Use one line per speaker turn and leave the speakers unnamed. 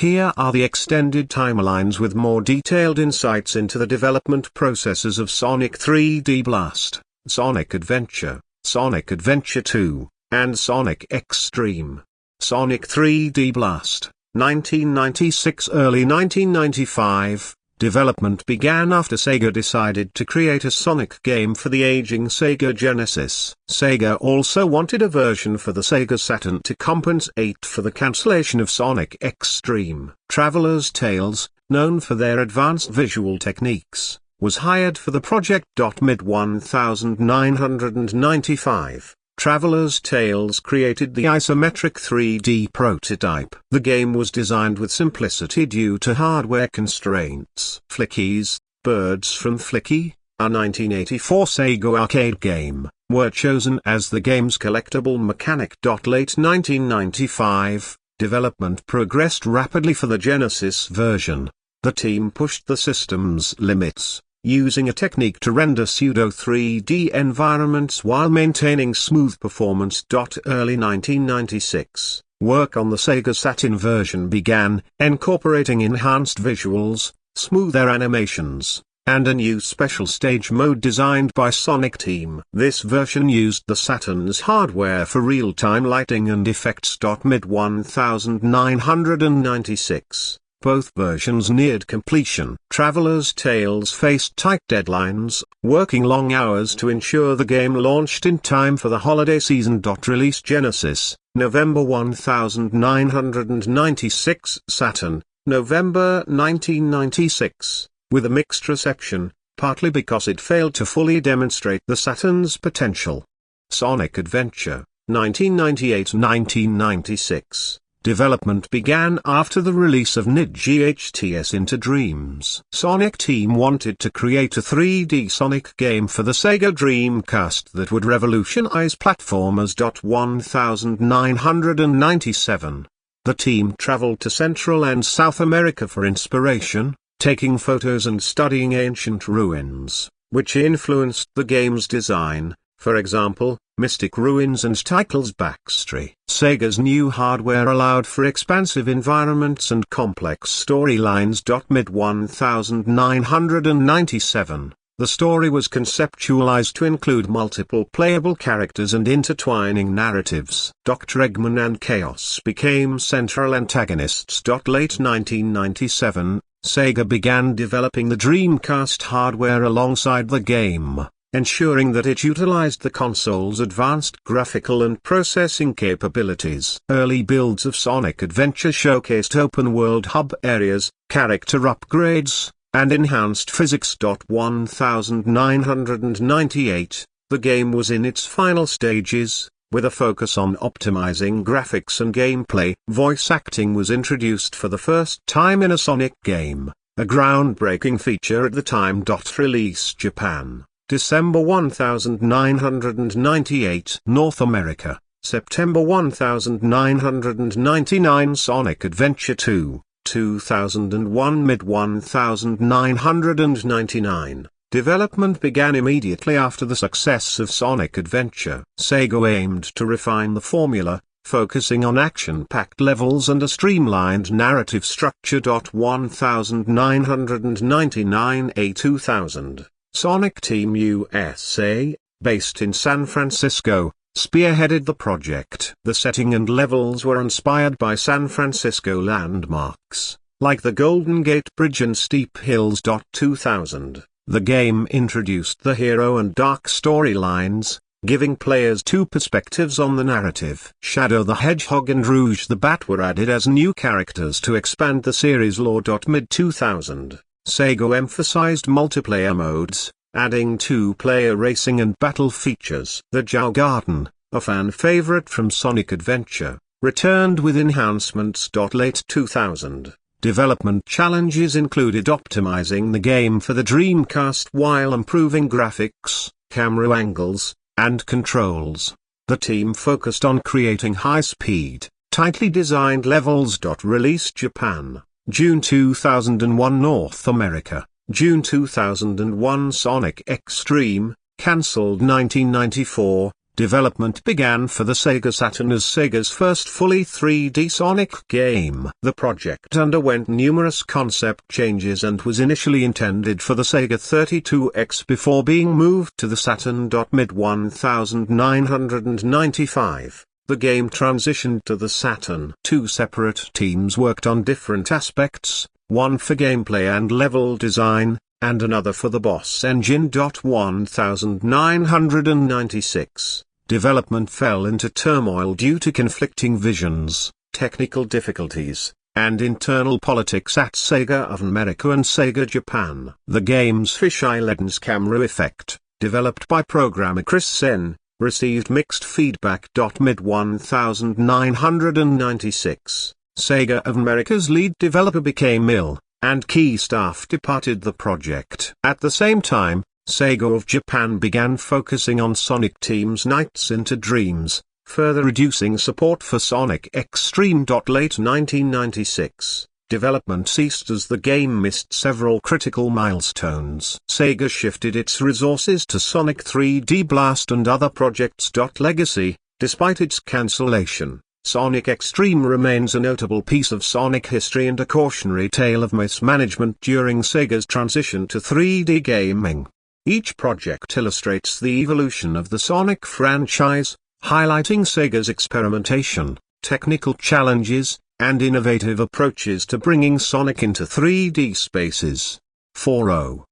Here are the extended timelines with more detailed insights into the development processes of Sonic 3D Blast, Sonic Adventure, Sonic Adventure 2, and Sonic X-treme. Sonic 3D Blast, 1996. Early 1995, development began after Sega decided to create a Sonic game for the aging Sega Genesis. Sega also wanted a version for the Sega Saturn to compensate for the cancellation of Sonic X-treme. Traveler's Tales, known for their advanced visual techniques, was hired for the project. Mid-1995. Traveler's Tales created the isometric 3D prototype. The game was designed with simplicity due to hardware constraints. Flickies, Birds from Flicky, a 1984 Sega arcade game, were chosen as the game's collectible mechanic. Late 1995, development progressed rapidly for the Genesis version. The team pushed the system's limits, using a technique to render pseudo-3D environments while maintaining smooth performance. Early 1996, work on the Sega Saturn version began, incorporating enhanced visuals, smoother animations, and a new special stage mode designed by Sonic Team. This version used the Saturn's hardware for real-time lighting and effects. Mid-1996. Both versions neared completion. Traveler's Tales faced tight deadlines, working long hours to ensure the game launched in time for the holiday season. Release Genesis, November 1996. Saturn, November 1996, with a mixed reception, partly because it failed to fully demonstrate the Saturn's potential. Sonic Adventure, 1998-1996. Development began after the release of NID-GHTS Into Dreams. Sonic Team wanted to create a 3D Sonic game for the Sega Dreamcast that would revolutionize platformers. 1997. The team traveled to Central and South America for inspiration, taking photos and studying ancient ruins, which influenced the game's design. For example, Mystic Ruins and Tychel's backstory. Sega's new hardware allowed for expansive environments and complex storylines. Mid-1997, the story was conceptualized to include multiple playable characters and intertwining narratives. Dr. Eggman and Chaos became central antagonists. Late 1997, Sega began developing the Dreamcast hardware alongside the game, ensuring that it utilized the console's advanced graphical and processing capabilities. Early builds of Sonic Adventure showcased open-world hub areas, character upgrades, and enhanced physics. 1998, the game was in its final stages, with a focus on optimizing graphics and gameplay. Voice acting was introduced for the first time in a Sonic game, a groundbreaking feature at the time. Release Japan, December 1998. North America, September 1999. Sonic Adventure 2, 2001. Mid-1999. Development began immediately after the success of Sonic Adventure. Sega aimed to refine the formula, focusing on action-packed levels and a streamlined narrative structure. 1999. A 2000. Sonic Team USA, based in San Francisco, spearheaded the project. The setting and levels were inspired by San Francisco landmarks, like the Golden Gate Bridge and steep hills. 2000. The game introduced the hero and dark storylines, giving players two perspectives on the narrative. Shadow the Hedgehog and Rouge the Bat were added as new characters to expand the series lore. Mid-2000. Sega emphasized multiplayer modes, adding two-player racing and battle features. The Jow Garden, a fan favorite from Sonic Adventure, returned with enhancements. Late 2000. Development challenges included optimizing the game for the Dreamcast while improving graphics, camera angles, and controls. The team focused on creating high-speed, tightly designed levels. Release Japan, June 2001. North America, June 2001. Sonic X-treme, cancelled 1994, Development began for the Sega Saturn as Sega's first fully 3D Sonic game. The project underwent numerous concept changes and was initially intended for the Sega 32X before being moved to the Saturn. Mid-1995, the game transitioned to the Saturn. Two separate teams worked on different aspects, one for gameplay and level design, and another for the boss engine. 1996, development fell into turmoil due to conflicting visions, technical difficulties, and internal politics at Sega of America and Sega Japan. The game's fisheye lens camera effect, developed by programmer Chris Sen, received mixed feedback. Mid-1996, Sega of America's lead developer became ill, and key staff departed the project. At the same time, Sega of Japan began focusing on Sonic Team's Nights into Dreams, further reducing support for Sonic X-treme. Late 1996, development ceased as the game missed several critical milestones. Sega shifted its resources to Sonic 3D Blast and other projects. Legacy, despite its cancellation, Sonic X-treme remains a notable piece of Sonic history and a cautionary tale of mismanagement during Sega's transition to 3D gaming. Each project illustrates the evolution of the Sonic franchise, highlighting Sega's experimentation, technical challenges, and innovative approaches to bringing Sonic into 3D spaces. 4.0